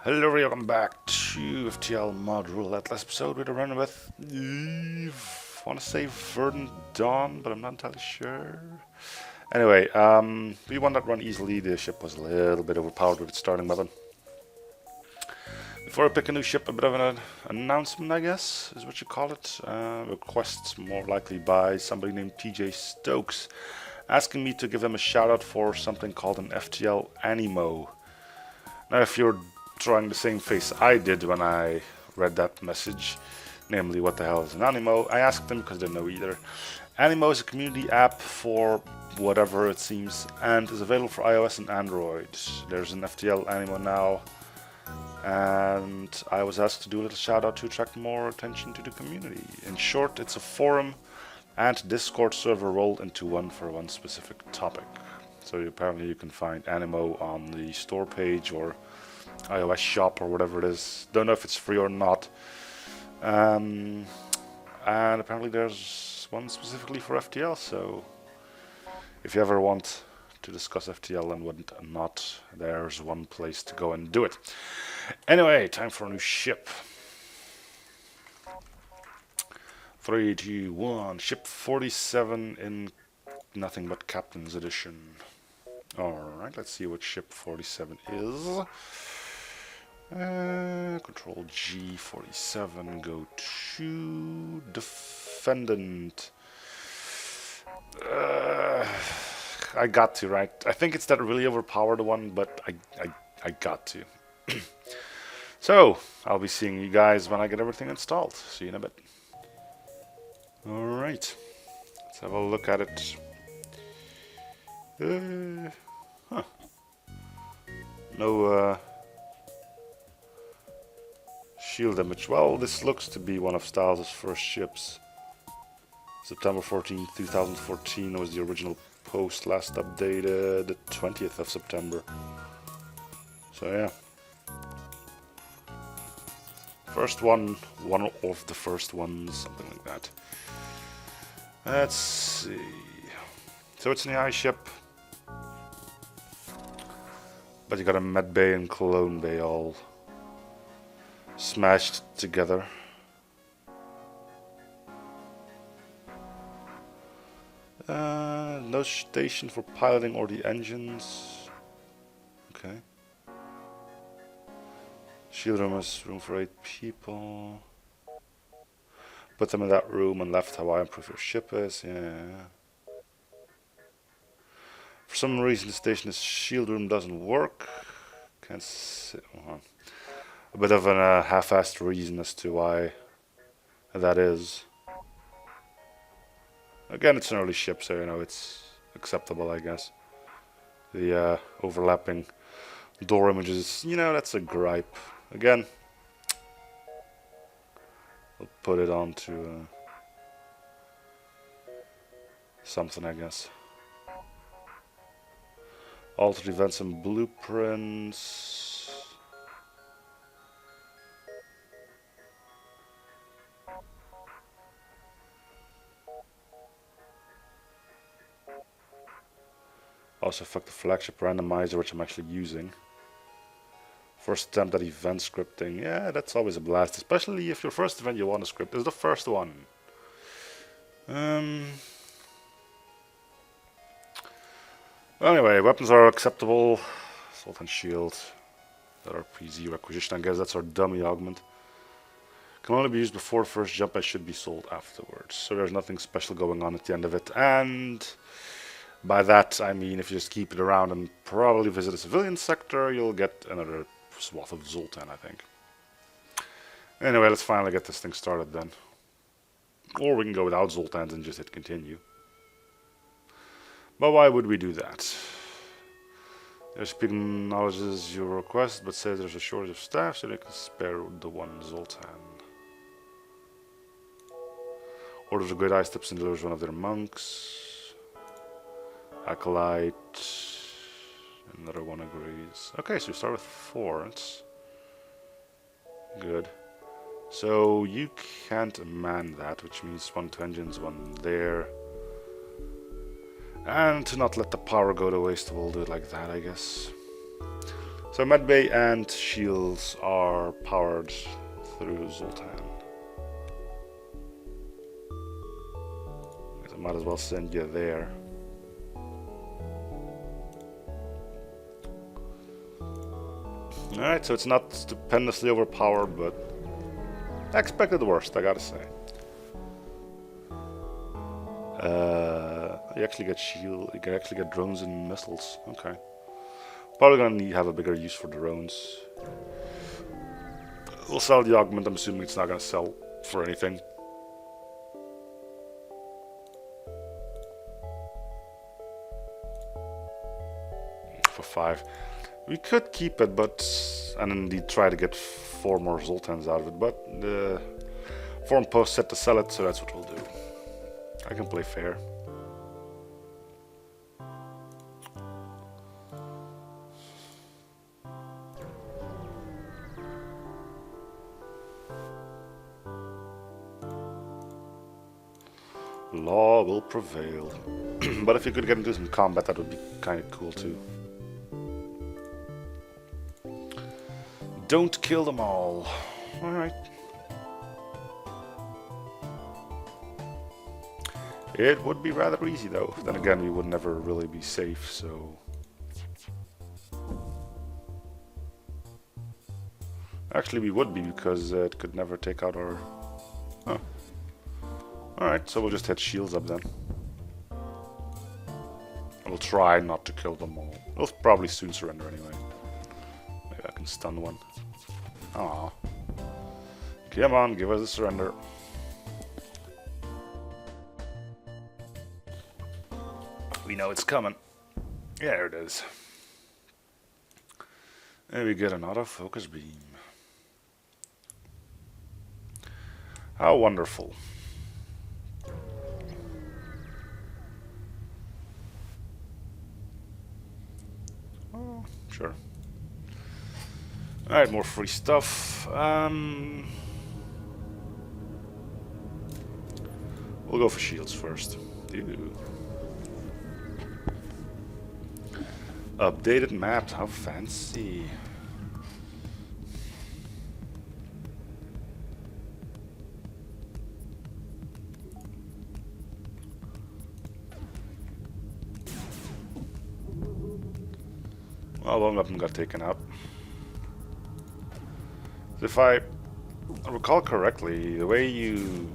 Hello, welcome back to FTL Mod Roulette. Last episode we had a run with, I want to say Verdant Dawn, but I'm not entirely sure. Anyway, we won that run easily. The ship was a little bit overpowered with its starting weapon. Before I pick a new ship, a bit of an announcement, I guess, is what you call it. Requests more likely by somebody named TJ Stokes, asking me to give him a shout out for something called an FTL Animo. Now, if you're drawing the same face I did when I read that message, namely what the hell is an Animo, I asked them because they didn't know either. Animo is a community app for whatever it seems and is available for iOS and Android. There's an FTL Animo now, and I was asked to do a little shout out to attract more attention to the community. In short, it's a forum and Discord server rolled into one for one specific topic. So apparently you can find Animo on the store page or iOS shop or whatever it is. Don't know if it's free or not. And apparently there's one specifically for FTL, so if you ever want to discuss FTL and whatnot, there's one place to go and do it. Anyway, time for a new ship. 3, 2, 1. Ship 47 in nothing but Captain's Edition. Alright, let's see what ship 47 is. Control G, 47, go to Defendant. I got to, right? I think it's that really overpowered one, but I got to. So, I'll be seeing you guys when I get everything installed. See you in a bit. Alright, let's have a look at it. No shield damage. Well, this looks to be one of Styles' first ships. September 14, 2014 was the original post, last updated the 20th of September. So yeah. First one of the first ones, something like that. Let's see. So it's an AI ship. But you got a med bay and clone bay all smashed together. No station for piloting or the engines. Okay. Shield room has room for 8 people. Put them in that room and left how I improve your ship is. Yeah. For some reason the station's shield room doesn't work. Can't see. A bit of a half-assed reason as to why that is. Again, it's an early ship, so you know it's acceptable, I guess. The overlapping door images, you know, that's a gripe. Again, I'll put it onto something, I guess. Altered events and blueprints. Also fuck the flagship randomizer, which I'm actually using. First attempt at event scripting. Yeah, that's always a blast, especially if your first event you want to script is the first one. Anyway, weapons are acceptable. Assault and shield. That are PZ requisition, I guess that's our dummy augment. Can only be used before first jump and should be sold afterwards. So there's nothing special going on at the end of it. And by that I mean if you just keep it around and probably visit a civilian sector, you'll get another swath of Zoltan, I think. Anyway, let's finally get this thing started then. Or we can go without Zoltans and just hit continue. But why would we do that? Their speed acknowledges your request, but says there's a shortage of staff, so they can spare the one Zoltan. Orders a great ice tips and delivers one of their monks. Acolyte. Another one agrees. Okay, so we start with 4. That's good. So you can't man that, which means 1 to engines, 1 there. And to not let the power go to waste, we'll do it like that, I guess. So medbay and shields are powered through Zoltan. I might as well send you there. Alright, so it's not stupendously overpowered, but I expected the worst, I gotta say. You actually get shield, you can actually get drones and missiles. Okay. Probably gonna have a bigger use for drones. We'll sell the augment, I'm assuming it's not gonna sell for anything. For 5. We could keep it, but and indeed try to get 4 more Zoltans out of it, but the forum post said to sell it, so that's what we'll do. I can play fair. Law will prevail. But if you could get into some combat, that would be kind of cool too. Don't kill them all. Alright. It would be rather easy though. Then again, we would never really be safe, so... Actually, we would be, because it could never take out our... Huh. Alright, so we'll just hit shields up then. We'll try not to kill them all. We'll probably soon surrender anyway. Maybe I can stun one. Aww. Come on, give us a surrender. We know it's coming. Yeah, there it is. And we get an autofocus beam. How wonderful. Oh, sure. Alright, more free stuff. We'll go for shields first. Ew. Updated map, how fancy. Well, one of them got taken out. If I recall correctly, the way you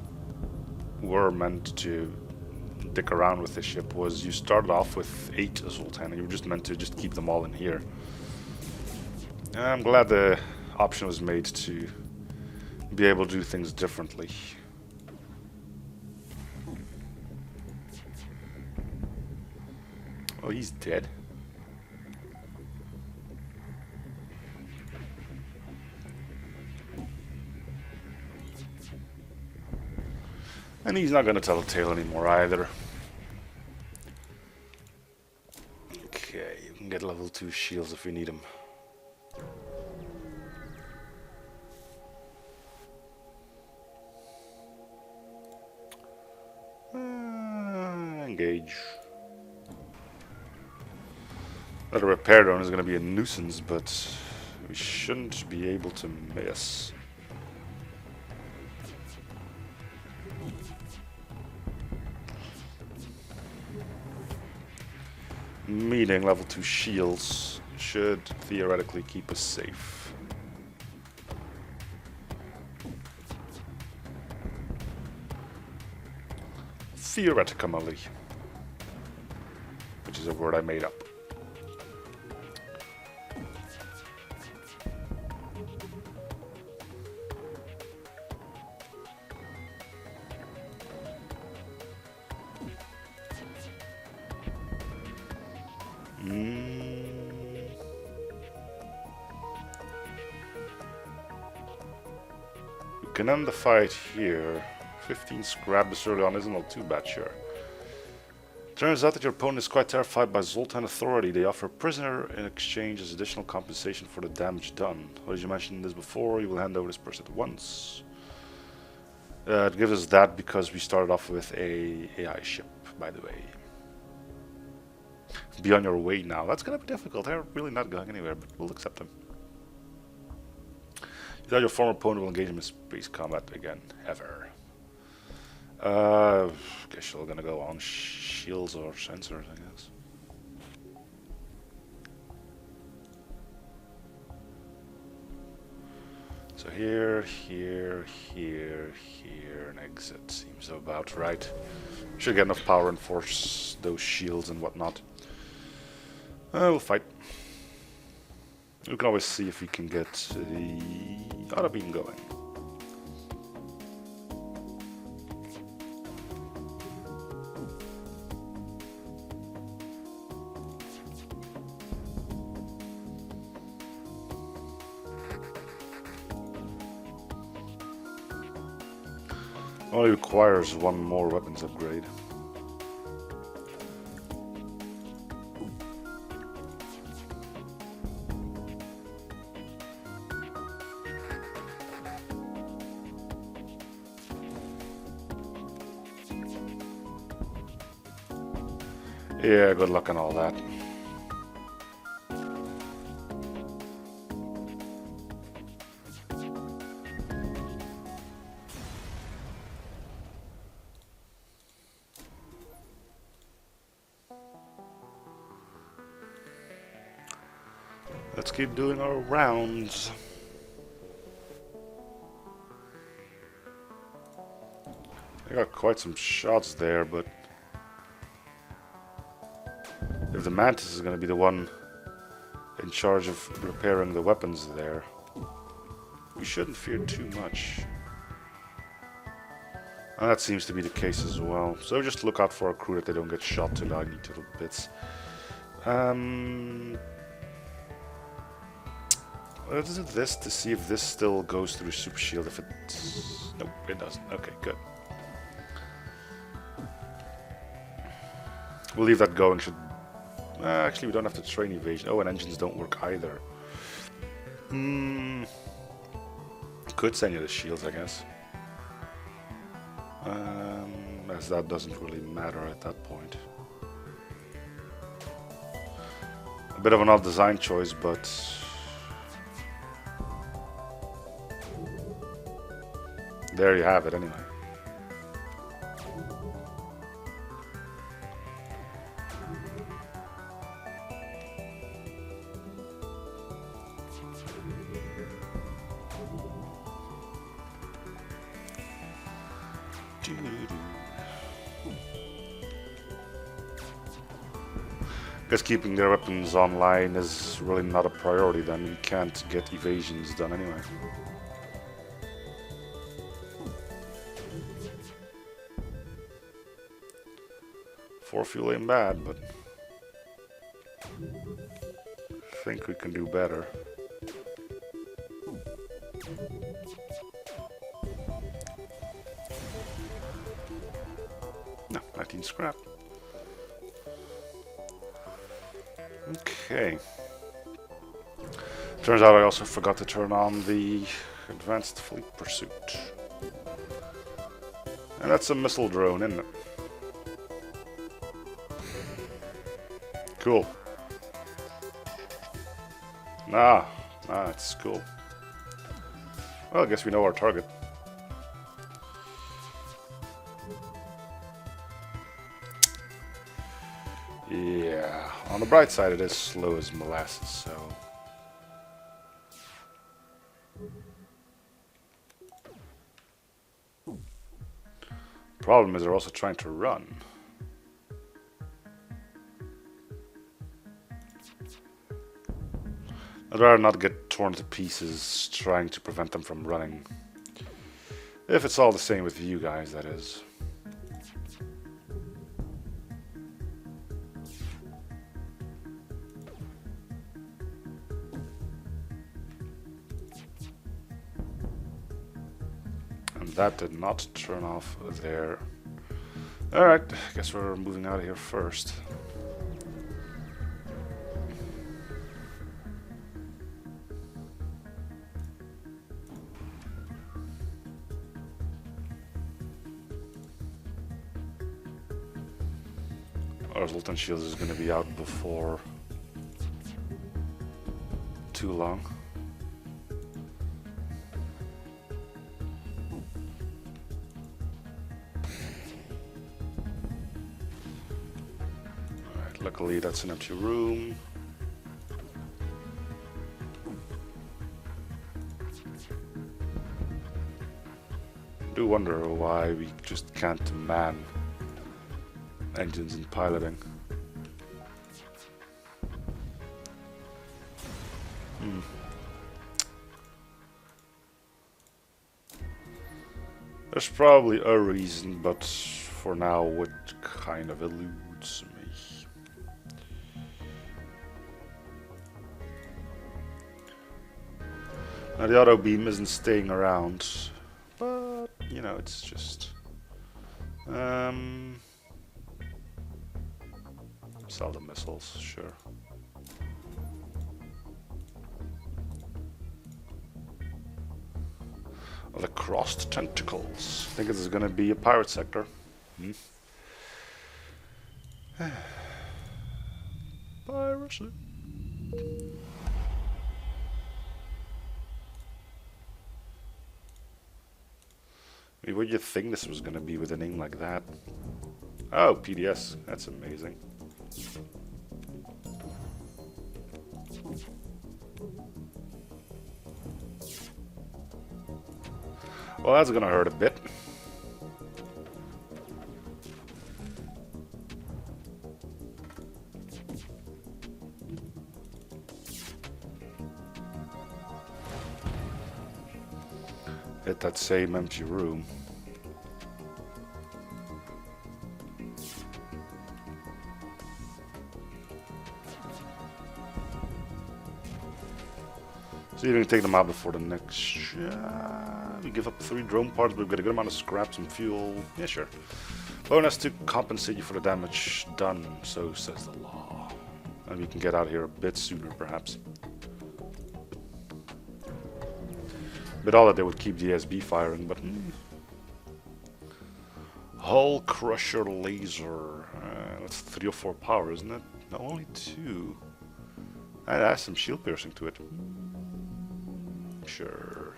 were meant to dick around with this ship was you started off with 8 Zoltan and you were just meant to just keep them all in here. I'm glad the option was made to be able to do things differently. Oh, he's dead. And he's not going to tell a tale anymore either. Okay, you can get level 2 shields if you need them. Engage. That repair drone is going to be a nuisance, but we shouldn't be able to miss. Meaning level 2 shields should theoretically keep us safe. Theoretically, which is a word I made up. We can end the fight here. 15 scrap this early on isn't all too bad, sure. Turns out that your opponent is quite terrified by Zoltan authority. They offer a prisoner in exchange as additional compensation for the damage done. What did you mention this before? You will hand over this person at once. It gives us that because we started off with a AI ship, by the way. be on your way now. That's gonna be difficult. They're really not going anywhere, but we'll accept them. You thought your former opponent will engage in space combat again, ever. Guess you're gonna go on shields or sensors, I guess. So here, here, here, here, and exit seems about right. Should get enough power and force those shields and whatnot. We'll fight. We can always see if we can get the auto beam going. Only requires one more weapons upgrade. Yeah, good luck on all that. Let's keep doing our rounds. I got quite some shots there, but if the Mantis is going to be the one in charge of repairing the weapons there, we shouldn't fear too much. And that seems to be the case as well. So just look out for our crew that they don't get shot to tiny little bits. Let's do this to see if this still goes through Super Shield. If it's... Nope, it doesn't. Okay, good. We'll leave that going. Should actually, we don't have to train evasion. Oh, and engines don't work either. Could send you the shields, I guess. As that doesn't really matter at that point. A bit of an odd design choice, but... there you have it anyway. Guess keeping their weapons online is really not a priority then. We can't get evasions done anyway. For fuel ain't bad, but I think we can do better. No, 19 scrap. Okay. Turns out I also forgot to turn on the advanced fleet pursuit. And that's a missile drone, isn't it? Cool. Nah, it's cool. Well, I guess we know our target. Yeah, on the bright side it is slow as molasses, so... Problem is they're also trying to run. I'd rather not get torn to pieces trying to prevent them from running. If it's all the same with you guys, that is. And that did not turn off there. Alright, guess we're moving out of here first. Our Zoltan Shields is going to be out before too long. Alright, luckily that's an empty room. I do wonder why we just can't man engines and piloting. There's probably a reason, but for now it kind of eludes me. Now the auto beam isn't staying around, but you know, it's just sell the missiles, sure. The crossed tentacles. I think this is gonna be a pirate sector. Piracy. I mean, what do you think this was gonna be with a name like that? Oh, PDS. That's amazing. Well, that's gonna hurt a bit. Hit that same empty room. See if we can take them out before the next. We give up 3 drone parts, but we've got a good amount of scrap, some fuel. Yeah, sure. Bonus to compensate you for the damage done, so says the law. And we can get out here a bit sooner, perhaps. But all that they would keep the SB firing, but. Hull Crusher Laser. That's 3 or 4 power, isn't it? No, only 2. That has some shield piercing to it. Sure.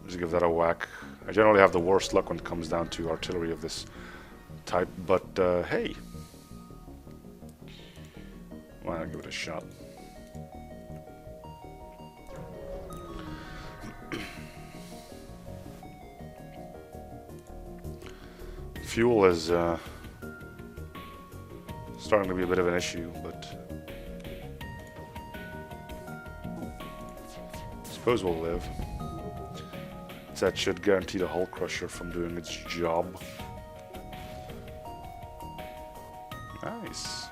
Just give that a whack. I generally have the worst luck when it comes down to artillery of this type, but hey. Why not give it a shot? Fuel is starting to be a bit of an issue, but I suppose we'll live. That should guarantee the Hull Crusher from doing its job. Nice.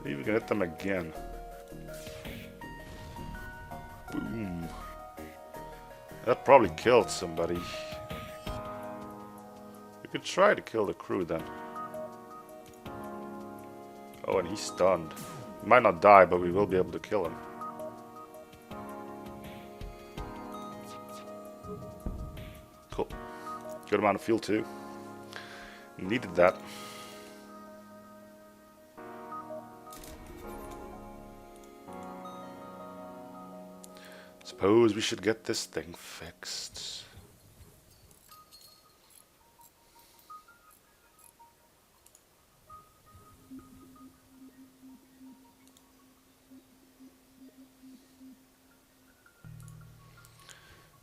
Maybe we can hit them again. Boom. That probably killed somebody. We could try to kill the crew then. Oh, and he's stunned. He might not die, but we will be able to kill him. Cool. Good amount of fuel too. Needed that. Suppose we should get this thing fixed.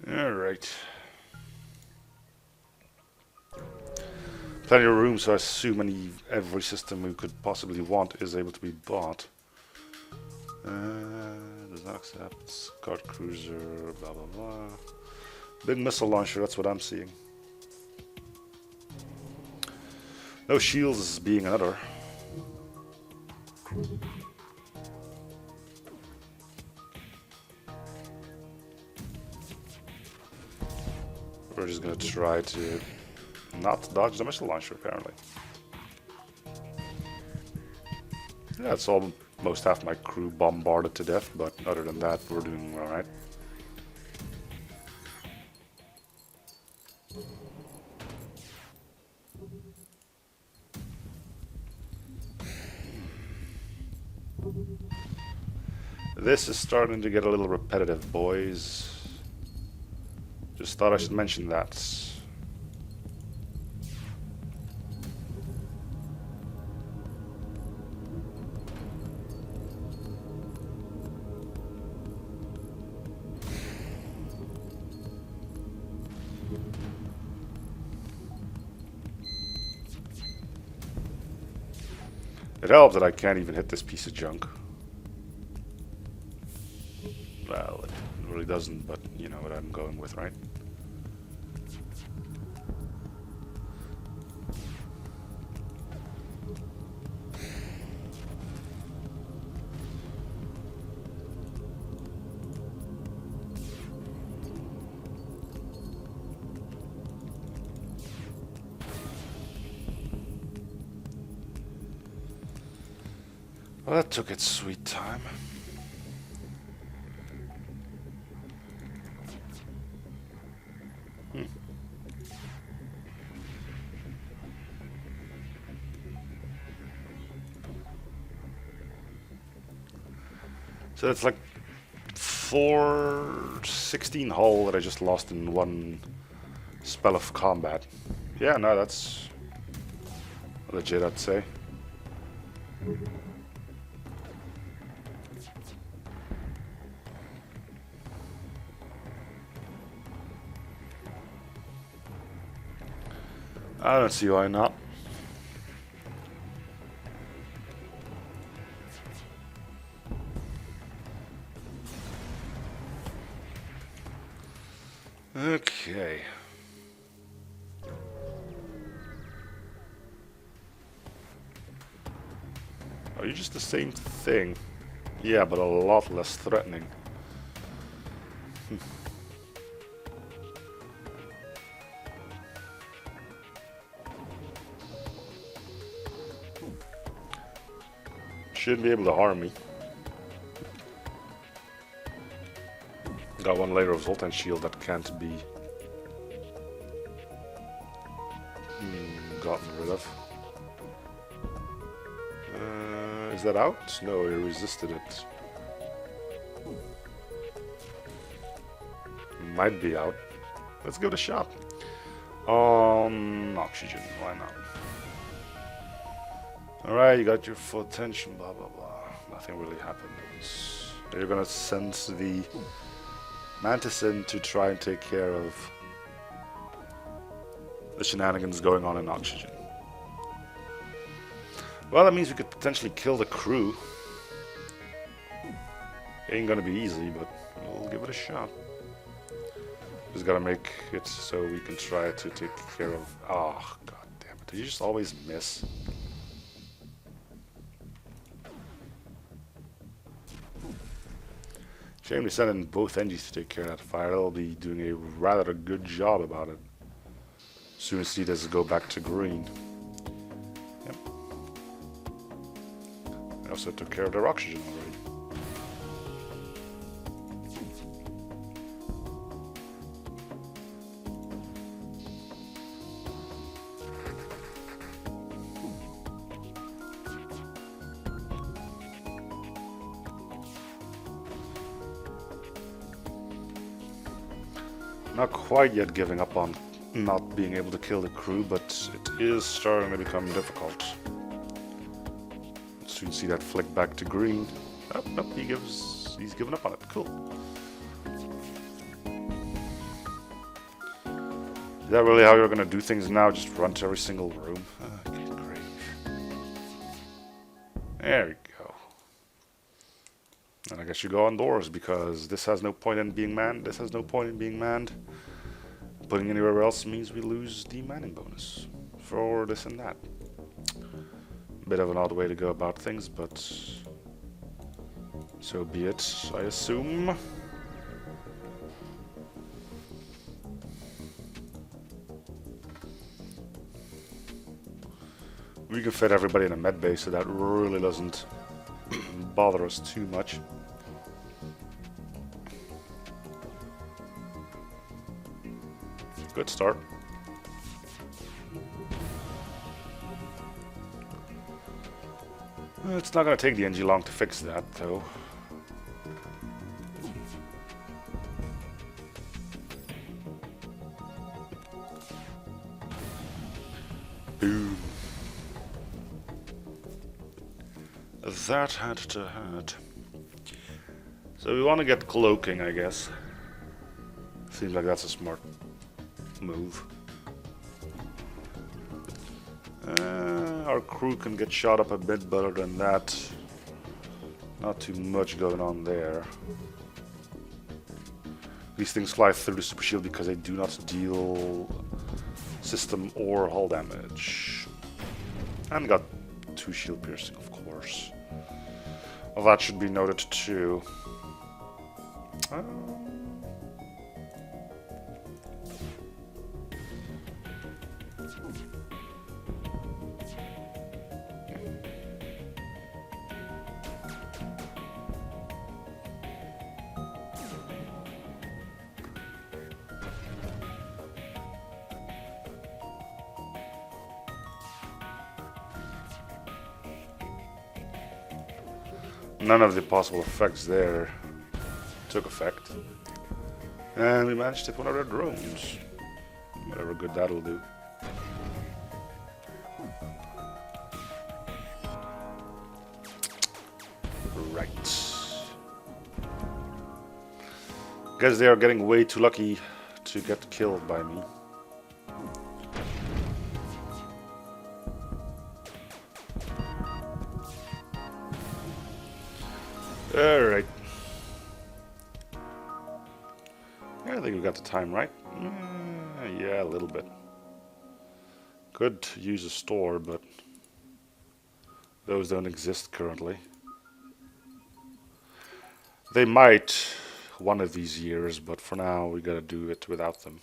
Alright. Plenty of room, so I assume every system we could possibly want is able to be bought. Does not accept guard cruiser, blah blah blah. Big missile launcher, that's what I'm seeing. No shields being another. We're just gonna try to not dodge the missile launcher, apparently. Yeah, it's all most half my crew bombarded to death, but other than that, we're doing alright. This is starting to get a little repetitive, boys. Just thought I should mention that. It helps that I can't even hit this piece of junk. Well, it really doesn't, but you know what I'm going with, right? Well, that took its sweet time. So it's like 416 hull that I just lost in one spell of combat. Yeah, no, that's legit, I'd say. I don't see why not. Okay. Are you just the same thing? Yeah, but a lot less threatening. Shouldn't be able to harm me. Got one layer of Zoltan shield that can't be gotten rid of. Is that out? No, he resisted it. Might be out. Let's give it a shot. On oxygen, why not? Alright, you got your full attention, blah blah blah. Nothing really happens. You're gonna send the Mantis in to try and take care of the shenanigans going on in oxygen. Well, that means we could potentially kill the crew. Ain't gonna be easy, but we'll give it a shot. Just gotta make it so we can try to take care of... Oh, god damn it. Did you just always miss? Shame they sent in both engines to take care of that fire. They'll be doing a rather good job about it. As soon as he does go back to green. Yep. They also took care of their oxygen already. Not quite yet giving up on not being able to kill the crew, but it is starting to become difficult. Soon see that flick back to green. Oh, nope, he's given up on it. Cool. Is that really how you're gonna do things now? Just run to every single room? Okay, great. There we go. And I guess you go indoors because this has no point in being manned. This has no point in being manned. Putting anywhere else means we lose the manning bonus for this and that. Bit of an odd way to go about things, but so be it, I assume. We can fit everybody in a med bay, so that really doesn't bother us too much. Good start. It's not going to take the NG long to fix that, though. Boom. That had to hurt. So we want to get cloaking, I guess. Seems like that's a smart move. Our crew can get shot up a bit, but other than that, not too much going on there. These things fly through the super shield because they do not deal system or hull damage. And got 2 shield piercing, of course. Well, that should be noted too. None of the possible effects there took effect. And we managed to hit one of their drones. Whatever good that'll do. Right. Guess they are getting way too lucky to get killed by me. Alright. I think we got the time right. Yeah, a little bit. Could use a store, but those don't exist currently. They might one of these years, but for now we gotta do it without them.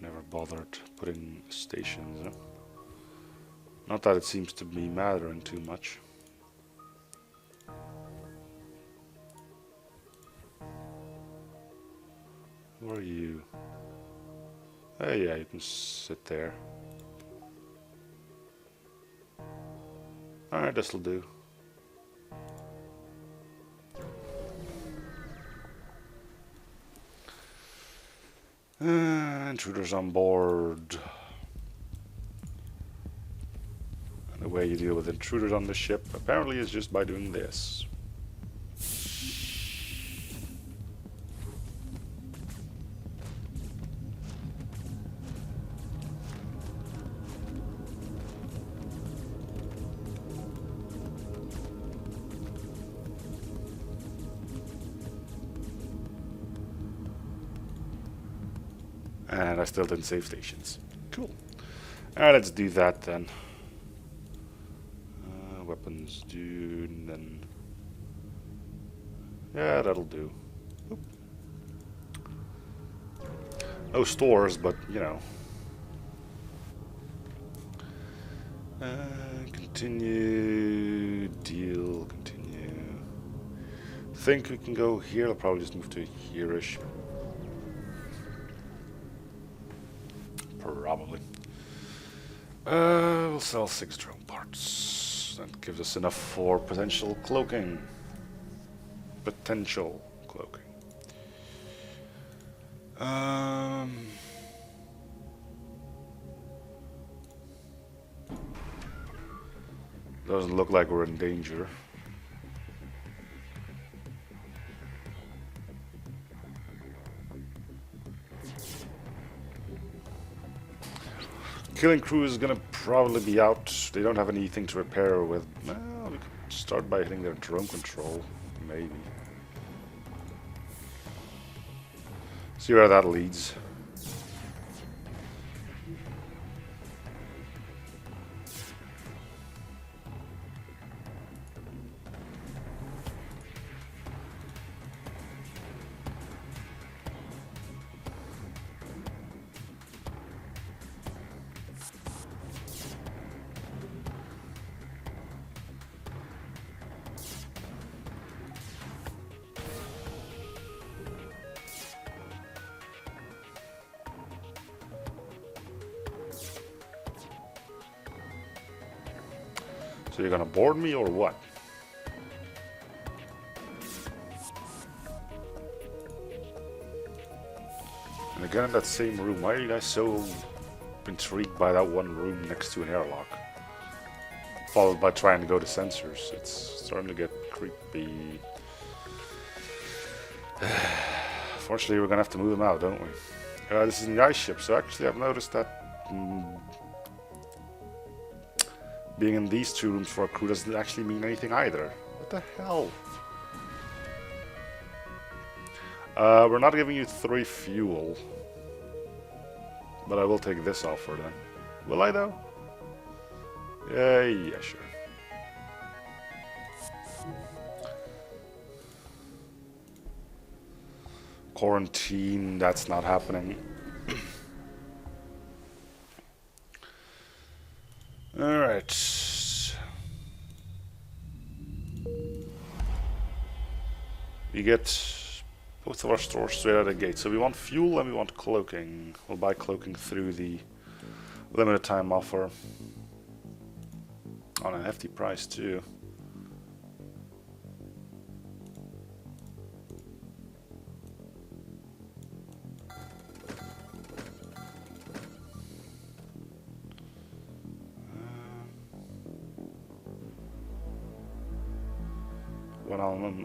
Never bothered putting stations in. Not that it seems to be mattering too much. Who are you? Oh yeah, you can sit there. Alright, this'll do. Intruders on board. And the way you deal with intruders on the ship apparently is just by doing this. And I still didn't save stations. Cool. Alright, let's do that then. Weapons do, and then... yeah, that'll do. Oop. No stores, but, you know. Continue, deal, continue. Think we can go here, I'll probably just move to here-ish. Probably. We'll sell 6 drone parts. That gives us enough for potential cloaking. Potential cloaking. Doesn't look like we're in danger. Killing crew is gonna probably be out. They don't have anything to repair with. Well, we could start by hitting their drone control, maybe. See where that leads. So you're gonna board me or what? And again in that same room, why are you guys so intrigued by that one room next to an airlock? Followed by trying to go to sensors. It's starting to get creepy. Fortunately, we're gonna have to move them out, don't we? This is in the ice ship, so actually I've noticed that being in these two rooms for a crew doesn't actually mean anything either. What the hell? We're not giving you 3 fuel. But I will take this offer then. Will I though? Yeah, sure. Quarantine, that's not happening. Alright. We get both of our stores straight out of the gate. So we want fuel and we want cloaking. We'll buy cloaking through the limited time offer. On a hefty price too.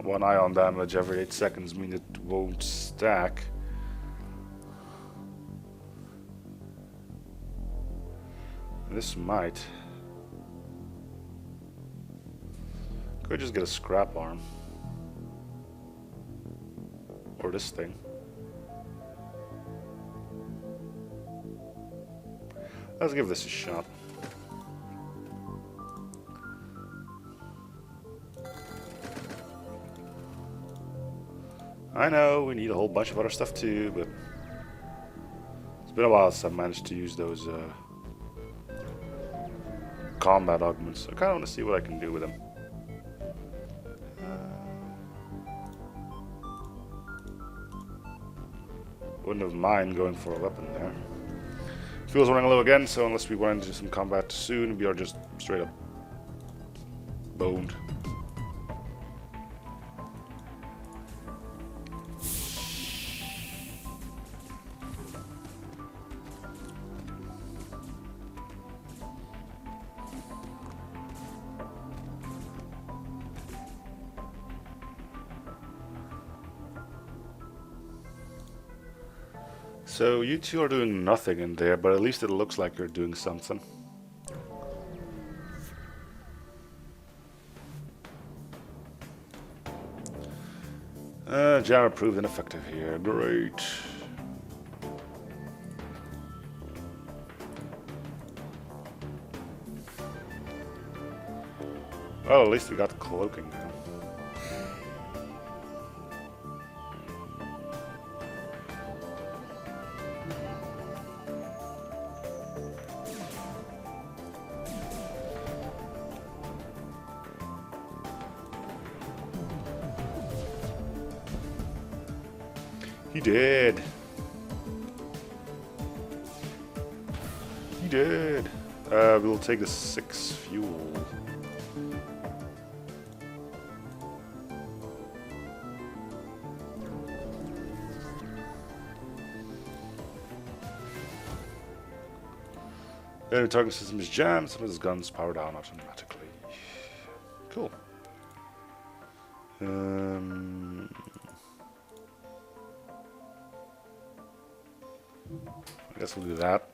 One ion damage every 8 seconds means it won't stack. This might. Could just get a scrap arm. Or this thing. Let's give this a shot. I know we need a whole bunch of other stuff too, but it's been a while since I've managed to use those combat augments. I kind of want to see what I can do with them. Wouldn't have mind going for a weapon there. Fuel's running low again, so unless we run into some combat soon, we are just straight up boned. So you two are doing nothing in there, but at least it looks like you're doing something. Jammer proved ineffective here. Great. Well, at least we got cloaking now. He did. He did. We'll take the 6 fuel. Enemy target system is jammed. Some of his guns power down automatically. Cool. I guess we'll do that.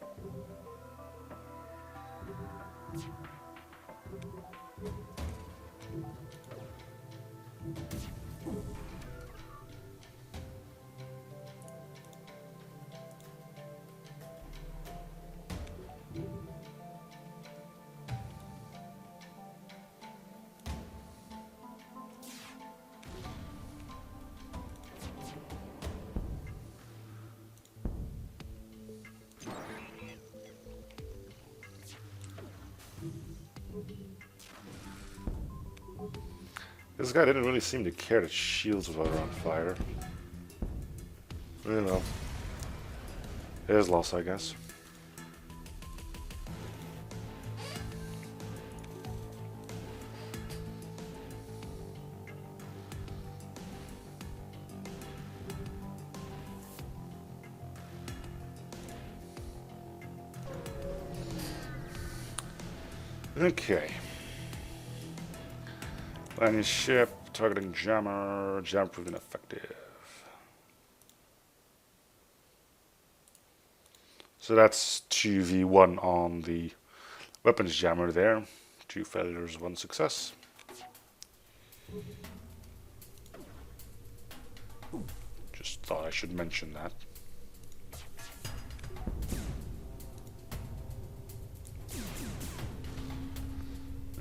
This guy didn't really seem to care that shields were on fire. You know, his loss, I guess. Okay. Landing ship, targeting jammer, jam proved ineffective. So that's 2v1 on the weapons jammer there. 2 failures, 1 success. Just thought I should mention that.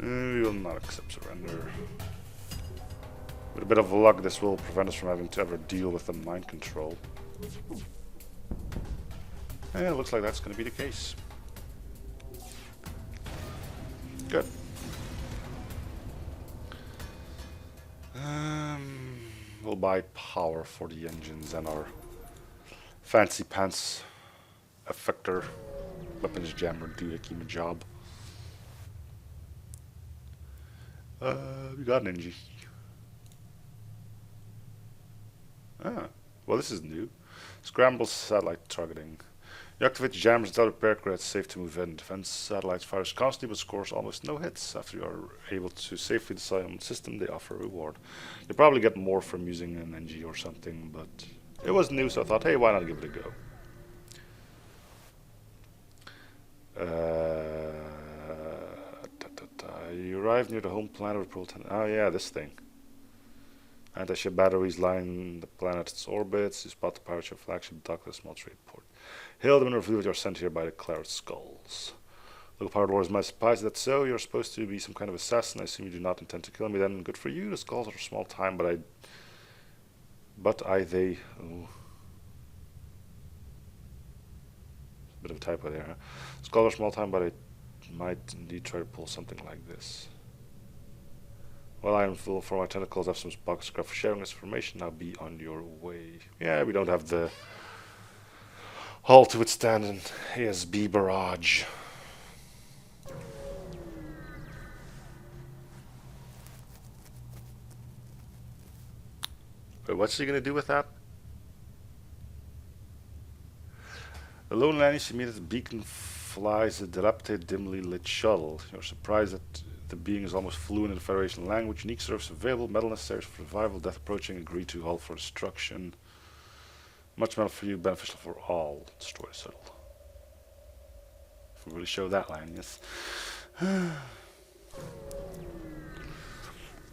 We will not accept surrender. With a bit of luck, this will prevent us from having to ever deal with the mind control. And it looks like that's going to be the case. Good. We'll buy power for the engines and our fancy pants effector weapons jammer doohickey my job. We got an NG. Ah, well, this is new. Scramble satellite targeting. You activate jammers without repair credits, safe to move in. Defense satellites fires constantly but scores almost no hits. After you are able to safely decide on the system, they offer a reward. You probably get more from using an NG or something, but it was new, so I thought, hey, why not give it a go? You arrive near the home planet of Pearl 10. Oh yeah, this thing. Anti-ship batteries line the planet's orbits. You spot the pirate ship flagship dock with a small trade port. Hail them and reveal that you are sent here by the Claret Skulls. Local pirate lord is my surprise that so. You're supposed to be some kind of assassin. I assume you do not intend to kill me then. Good for you. The Skulls are small time, but they... Oh. Bit of a typo there, huh? Skulls are small time, but I might indeed try to pull something like this. Well, I am full for my tentacles. Have some box scrap for sharing this information. Now be on your way. Yeah, we don't have the hull to withstand an ASB barrage. Wait, what's he gonna do with that? Alone landing, you meet at the beacon flies a dilapidated, dimly lit shuttle. You're surprised that the being is almost fluent in the Federation language. Unique service available, metal necessary for survival, death approaching, agree to halt for destruction. Much metal for you, beneficial for all. Destroy the shuttle. If we really show that line, yes.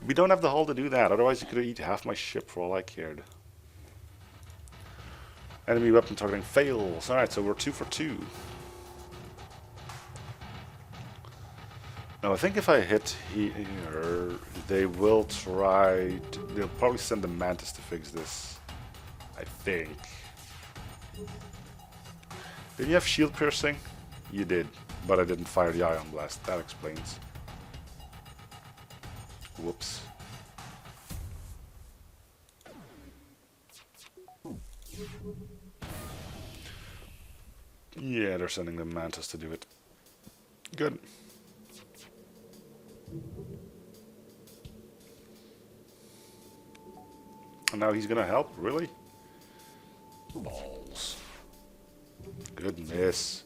We don't have the hull to do that, otherwise you could eat half my ship for all I cared. Enemy weapon targeting fails. Alright, so we're 2 for 2. Now I think if I hit here, they will try to, they'll probably send the Mantis to fix this. I think. Did you have shield piercing? You did, but I didn't fire the ion blast. That explains. Whoops. Yeah, they're sending the Mantis to do it. Good. And now he's gonna help? Really? Balls. Good miss.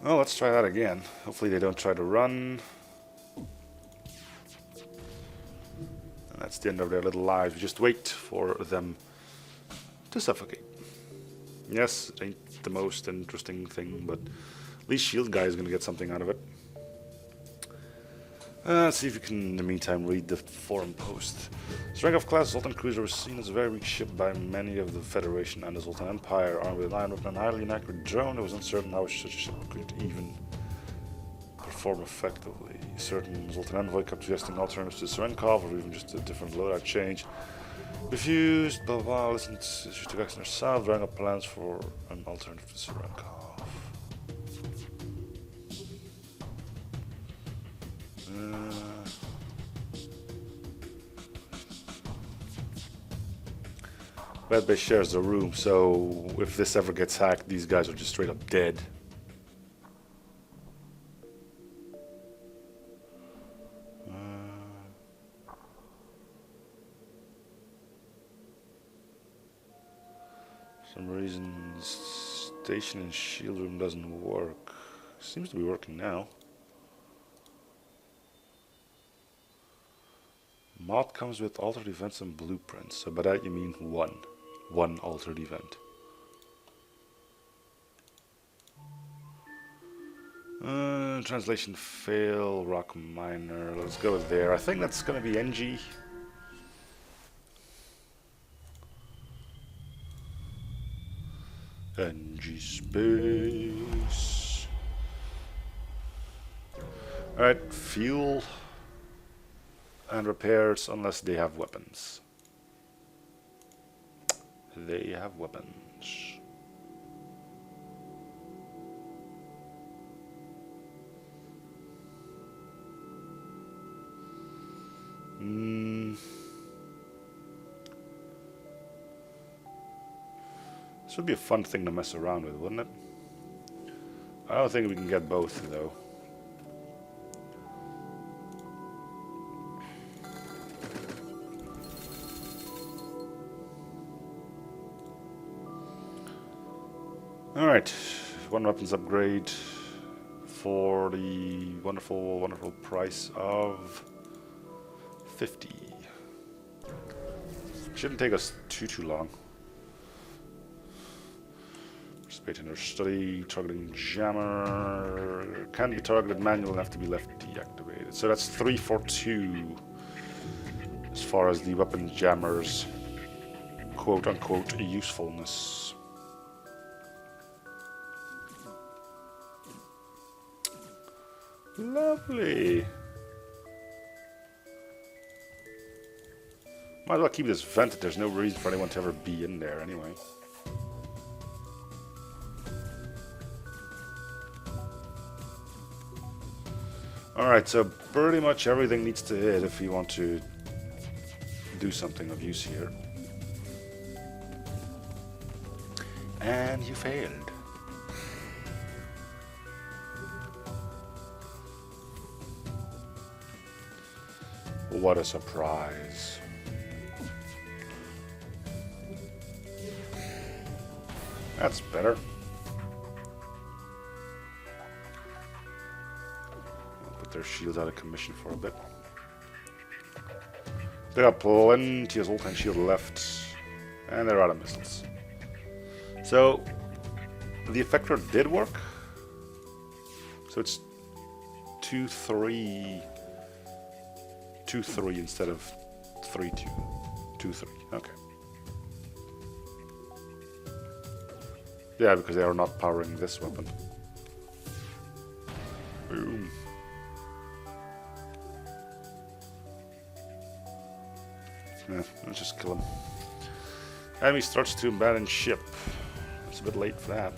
Well, let's try that again. Hopefully they don't try to run. And that's the end of their little lives. We just wait for them to suffocate. Yes, it ain't the most interesting thing, but at least Shield Guy is going to get something out of it. Let's see if you can, in the meantime, read the forum post. Strength class Zoltan cruiser was seen as a very weak ship by many of the Federation and the Zoltan Empire. Armed with an iron weapon and highly inaccurate drone, it was uncertain how such a ship could even perform effectively. Certain Zoltan envoy kept suggesting alternatives to Serenkov or even just a different loadout change. Refused, blah blah, listened to Vexner South, drawing up plans for an alternative to Serenkov. Bad Base shares the room, so if this ever gets hacked, these guys are just straight up dead. some reason station and shield room doesn't work. Seems to be working now. Mod comes with altered events and blueprints. So by that you mean one. One altered event. Translation fail, rock miner. Let's go there. I think that's gonna be NG. NG space. Alright, fuel and repairs unless they have weapons. They have weapons. This would be a fun thing to mess around with, wouldn't it? I don't think we can get both, though. Alright, one weapons upgrade for the wonderful, wonderful price of 50. Shouldn't take us too long. Participate in our study, targeting jammer. Can be targeted manually and have to be left deactivated. So that's 3 for 2 as far as the weapon jammer's quote unquote usefulness. Lovely. Might as well keep this vented. There's no reason for anyone to ever be in there anyway. Alright, so pretty much everything needs to hit if you want to do something of use here. And you failed. What a surprise. That's better. I'll put their shields out of commission for a bit. They got plenty of ult and shield left. And they're out of missiles. So, the effector did work. So it's 2-3. 2-3 instead of 3-2. 2-3. Okay. Yeah, because they are not powering this weapon. Boom. Yeah, let's just kill him. Enemy starts to abandon ship. It's a bit late for that.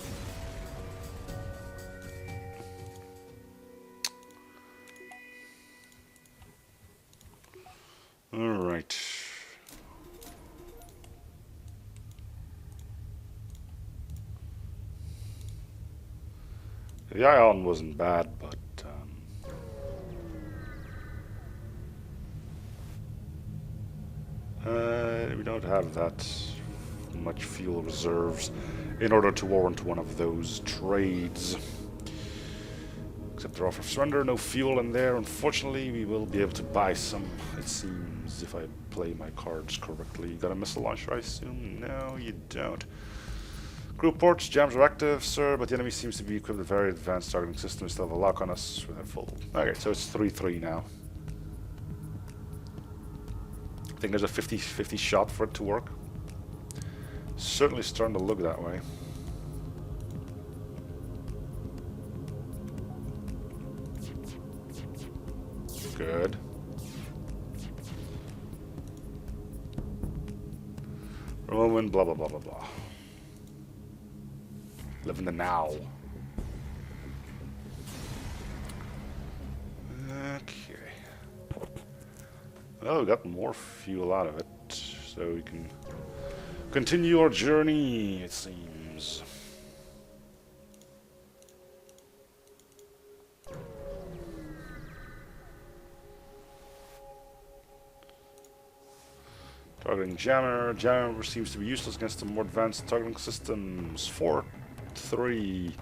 Alright. The ion wasn't bad, but we don't have that much fuel reserves in order to warrant one of those trades. Except their offer of surrender, no fuel in there. Unfortunately, we will be able to buy some, it seems, if I play my cards correctly. You got a missile launcher, I assume? No, you don't. Group ports, jams are active, sir, but the enemy seems to be equipped with a very advanced targeting system. We still have a lock on us with a full. Okay, so it's 3-3 now. I think there's a 50-50 shot for it to work. Certainly starting to look that way. Good. For a moment, blah blah blah blah blah. Live in the now. Okay. Well, we got more fuel out of it, so we can continue our journey, it seems. Targeting jammer. Jammer seems to be useless against the more advanced targeting systems. 4-3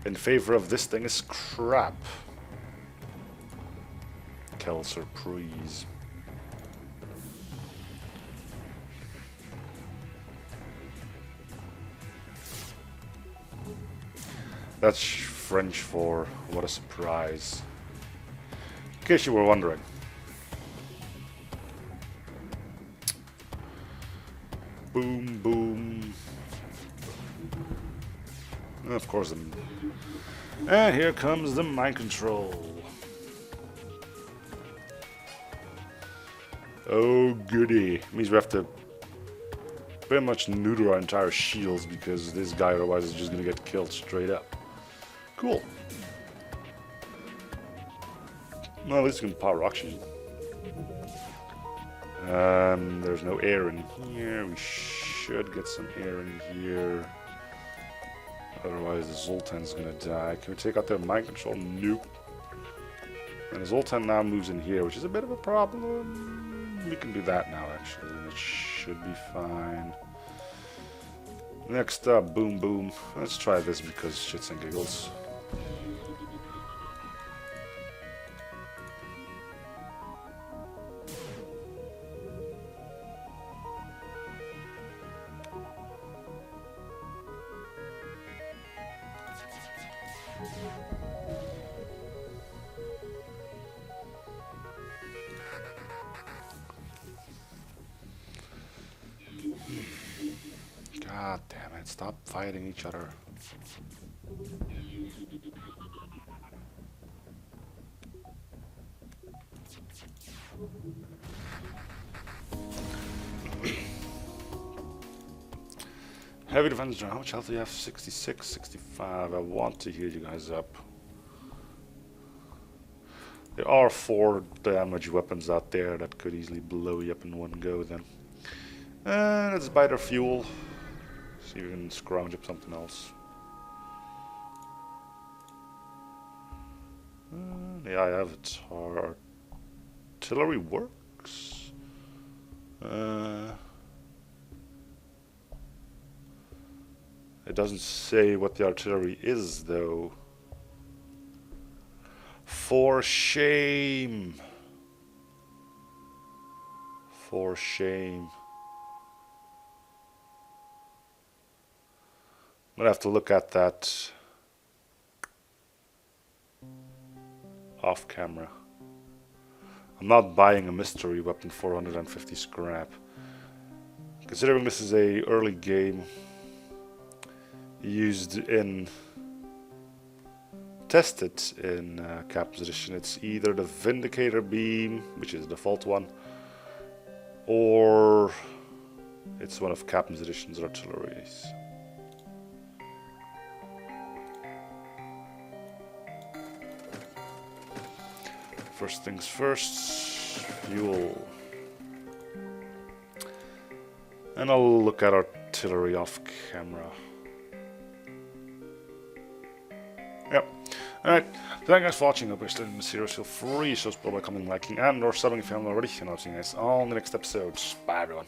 in favor of this thing is crap. Quelle surprise. That's French for what a surprise. In case you were wondering. Boom, boom. And of course, and here comes the mind control. Oh goody. Means we have to pretty much neuter our entire shields because this guy otherwise is just gonna get killed straight up. Cool. Well, at least we can power oxygen. There's no air in here. We should get some air in here. Otherwise the Zoltan's gonna die. Can we take out their mind control? Nope. And the Zoltan now moves in here, which is a bit of a problem. We can do that now, actually, and it should be fine. Next up, boom boom. Let's try this because shits and giggles. God damn it, stop fighting each other. Heavy defense, how much health do you have? 66, 65. I want to heal you guys up. There are 4 damage weapons out there that could easily blow you up in one go then. Let's buy their fuel. See if we can scrounge up something else. Yeah, I have it. Artillery works. It doesn't say what the artillery is, though. For shame. For shame. I'm gonna have to look at that off camera. I'm not buying a mystery weapon for 150 scrap. Considering this is a early game used in tested in Captain's Edition, it's either the Vindicator beam, which is the default one, or it's one of Captain's Edition's artilleries. First things first, fuel. And I'll look at artillery off camera. Yep. Alright, thank you guys for watching. I hope you're still in the series. Feel free to support by commenting, liking, and or subbing if you haven't already. And I'll see you guys on the next episode. Bye everyone.